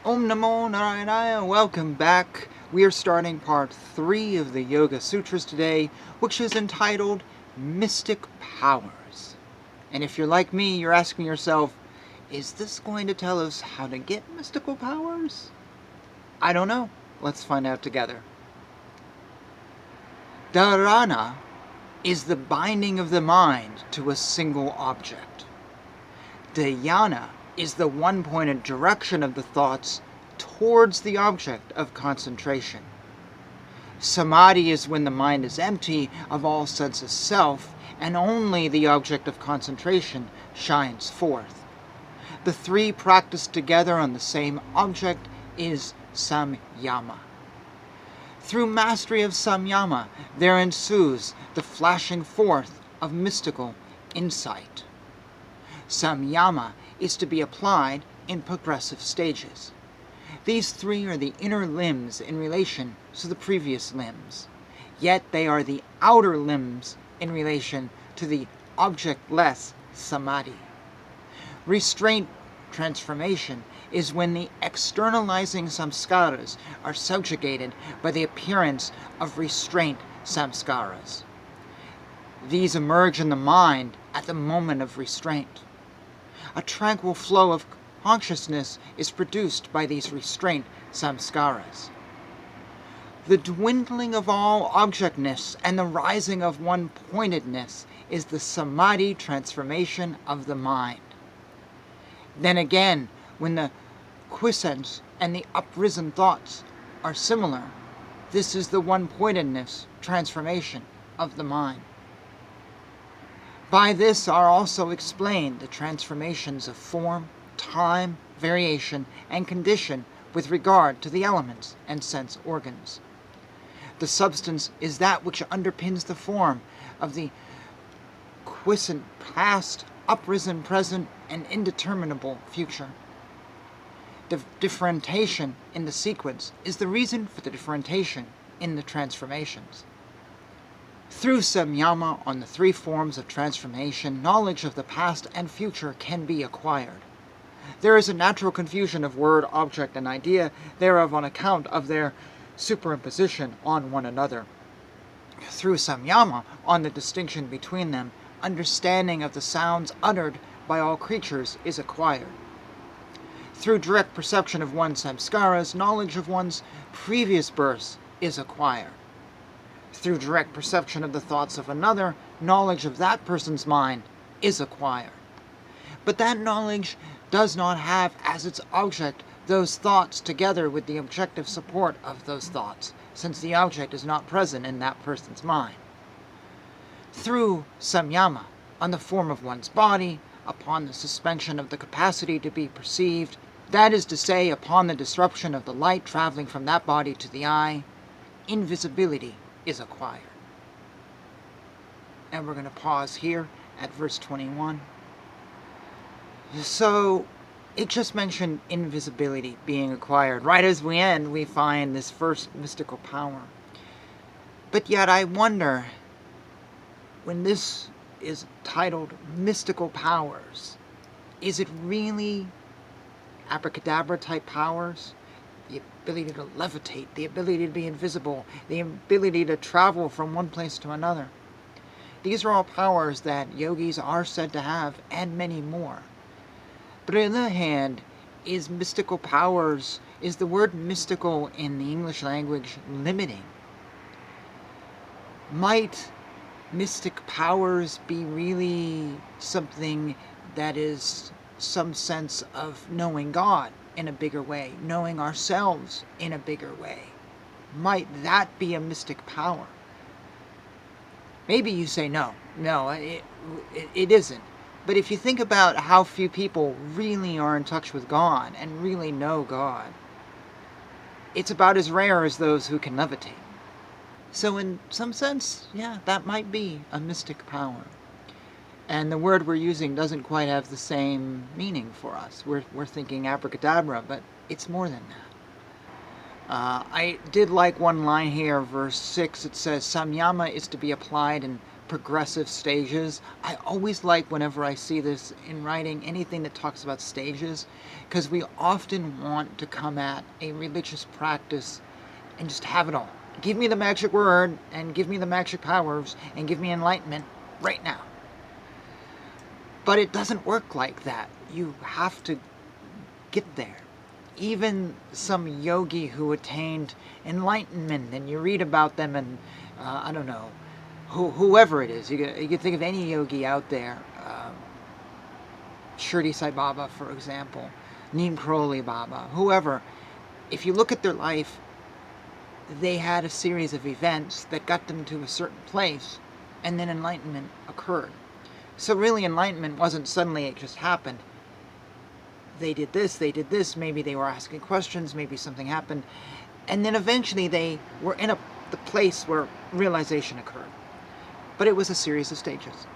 Om Namo Narayana, welcome back. We are starting part 3 of the Yoga Sutras today, which is entitled Mystic Powers. And if you're like me, you're asking yourself, is this going to tell us how to get mystical powers? I don't know. Let's find out together. Dharana is the binding of the mind to a single object. Dhyana is the one-pointed direction of the thoughts towards the object of concentration. Samadhi is when the mind is empty of all sense of self, and only the object of concentration shines forth. The three practiced together on the same object is samyama. Through mastery of samyama, there ensues the flashing forth of mystical insight. Samyama is to be applied in progressive stages. These three are the inner limbs in relation to the previous limbs, yet they are the outer limbs in relation to the objectless samadhi. Restraint transformation is when the externalizing samskaras are subjugated by the appearance of restraint samskaras. These emerge in the mind at the moment of restraint. A tranquil flow of consciousness is produced by these restraint samskaras. The dwindling of all objectness and the rising of one-pointedness is the samadhi transformation of the mind. Then again, when the quiescence and the uprisen thoughts are similar, this is the one-pointedness transformation of the mind. By this are also explained the transformations of form, time, variation, and condition with regard to the elements and sense organs. The substance is that which underpins the form of the quiescent past, uprisen present, and indeterminable future. The differentiation in the sequence is the reason for the differentiation in the transformations. Through samyama on the three forms of transformation, knowledge of the past and future can be acquired. There is a natural confusion of word, object, and idea thereof on account of their superimposition on one another. Through samyama on the distinction between them, understanding of the sounds uttered by all creatures is acquired. Through direct perception of one's samskaras, knowledge of one's previous births is acquired. Through direct perception of the thoughts of another, knowledge of that person's mind is acquired. But that knowledge does not have as its object those thoughts together with the objective support of those thoughts, since the object is not present in that person's mind. Through samyama, on the form of one's body, upon the suspension of the capacity to be perceived, that is to say, upon the disruption of the light traveling from that body to the eye, invisibility is acquired. And we're going to pause here at verse 21. So, it just mentioned invisibility being acquired. Right as we end, we find this first mystical power. But yet I wonder, when this is titled Mystical Powers, is it really abracadabra type powers? The ability to levitate, the ability to be invisible, the ability to travel from one place to another. These are all powers that yogis are said to have, and many more. But on the other hand, is mystical powers, is the word mystical in the English language limiting? Might mystic powers be really something that is some sense of knowing God in a bigger way, knowing ourselves in a bigger way? Might that be a mystic power? Maybe you say no, it isn't. But if you think about how few people really are in touch with God and really know God, it's about as rare as those who can levitate. So in some sense, yeah, that might be a mystic power. And the word we're using doesn't quite have the same meaning for us. We're thinking abracadabra, but it's more than that. I did like one line here, verse 6. It says, samyama is to be applied in progressive stages. I always like whenever I see this in writing, anything that talks about stages, because we often want to come at a religious practice and just have it all. Give me the magic word and give me the magic powers and give me enlightenment right now. But it doesn't work like that. You have to get there. Even some yogi who attained enlightenment, and you read about them, and I don't know, whoever it is, you can think of any yogi out there, Shirdi Sai Baba, for example, Neem Karoli Baba, whoever. If you look at their life, they had a series of events that got them to a certain place, and then enlightenment occurred. So really, enlightenment wasn't suddenly it just happened. They did this, maybe they were asking questions, maybe something happened, and then eventually they were in the place where realization occurred. But it was a series of stages.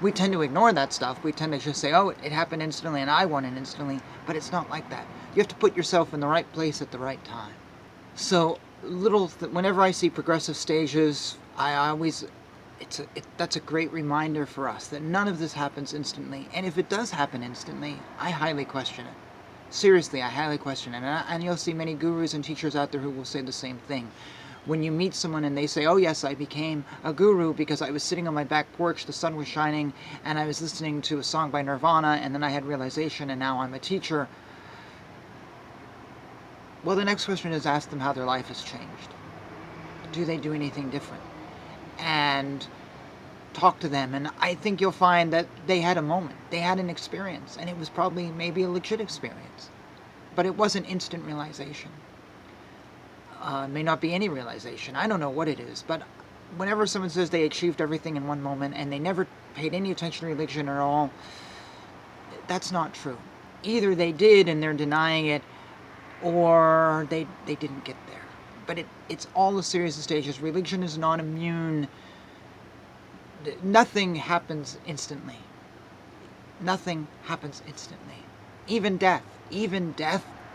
We tend to ignore that stuff. We tend to just say, oh, it happened instantly and I won it instantly, but it's not like that. You have to put yourself in the right place at the right time. So whenever I see progressive stages, I always, that's a great reminder for us that none of this happens instantly. And if it does happen instantly, I highly question it. Seriously, I highly question it. And you'll see many gurus and teachers out there who will say the same thing. When you meet someone and they say, oh yes, I became a guru because I was sitting on my back porch, the sun was shining, and I was listening to a song by Nirvana, and then I had realization, and now I'm a teacher. Well, the next question is ask them how their life has changed. Do they do anything different? And talk to them, and I think you'll find that they had a moment, they had an experience, and it was probably maybe a legit experience, but it wasn't instant realization. It may not be any realization. I don't know what it is, but whenever someone says they achieved everything in one moment and they never paid any attention to religion at all, that's not true. Either they did and they're denying it, or they didn't get there. But it's all a series of stages. Religion is not immune. Nothing happens instantly. Nothing happens instantly. Even death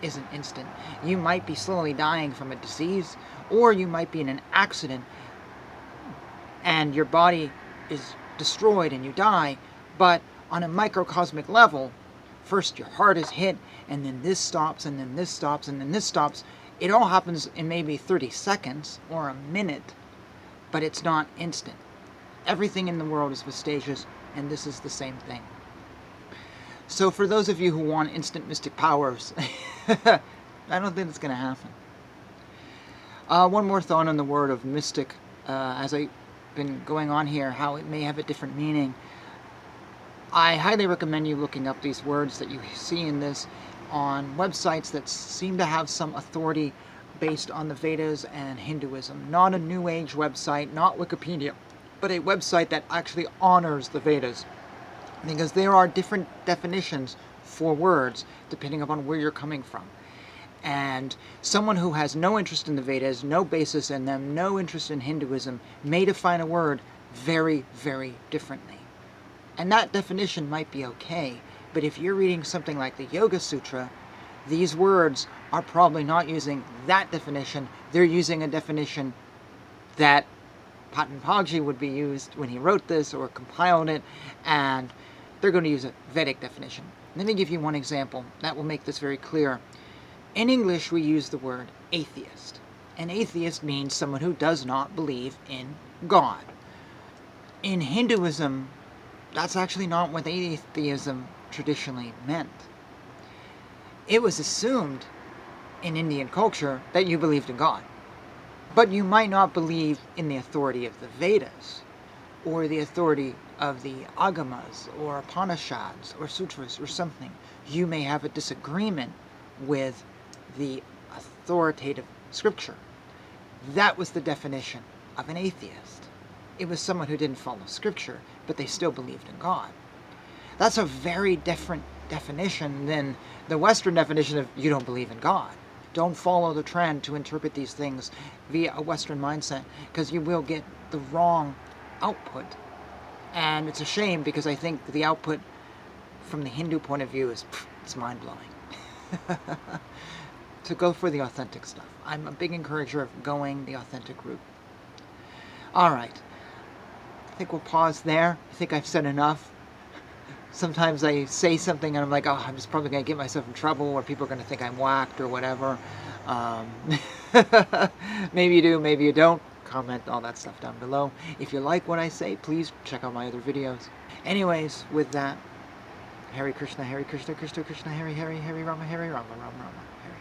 isn't instant. You might be slowly dying from a disease, or you might be in an accident and your body is destroyed and you die, but on a microcosmic level, first your heart is hit, and then this stops, and then this stops, and then this stops. It all happens in maybe 30 seconds or a minute, but it's not instant. Everything in the world is with stages, and this is the same thing. So for those of you who want instant mystic powers, I don't think it's going to happen. One more thought on the word of mystic, as I've been going on here, how it may have a different meaning. I highly recommend you looking up these words that you see in this on websites that seem to have some authority based on the Vedas and Hinduism. Not a New Age website, not Wikipedia, but a website that actually honors the Vedas. Because there are different definitions for words depending upon where you're coming from. And someone who has no interest in the Vedas, no basis in them, no interest in Hinduism, may define a word very, very differently. And that definition might be okay, but if you're reading something like the Yoga Sutra, these words are probably not using that definition. They're using a definition that Patanjali would be used when he wrote this or compiled it, and they're going to use a Vedic definition. Let me give you one example that will make this very clear. In English, we use the word atheist. An atheist means someone who does not believe in God. In Hinduism, that's actually not what atheism traditionally meant. It was assumed in Indian culture that you believed in God. But you might not believe in the authority of the Vedas, or the authority of the Agamas, or Upanishads, or Sutras, or something. You may have a disagreement with the authoritative scripture. That was the definition of an atheist. It was someone who didn't follow scripture, but they still believed in God. That's a very different definition than the Western definition of you don't believe in God. Don't follow the trend to interpret these things via a Western mindset, because you will get the wrong output. And it's a shame, because I think the output from the Hindu point of view is it's mind-blowing. To go for the authentic stuff. I'm a big encourager of going the authentic route. All right. think we'll pause there. I think I've said enough. Sometimes I say something and I'm like, oh, I'm just probably going to get myself in trouble, or people are going to think I'm whacked or whatever. Maybe you do, maybe you don't. Comment all that stuff down below. If you like what I say, please check out my other videos. Anyways, with that, Hare Krishna, Krishna Krishna, Hare Hare, Hare Rama, Rama Rama. Hare.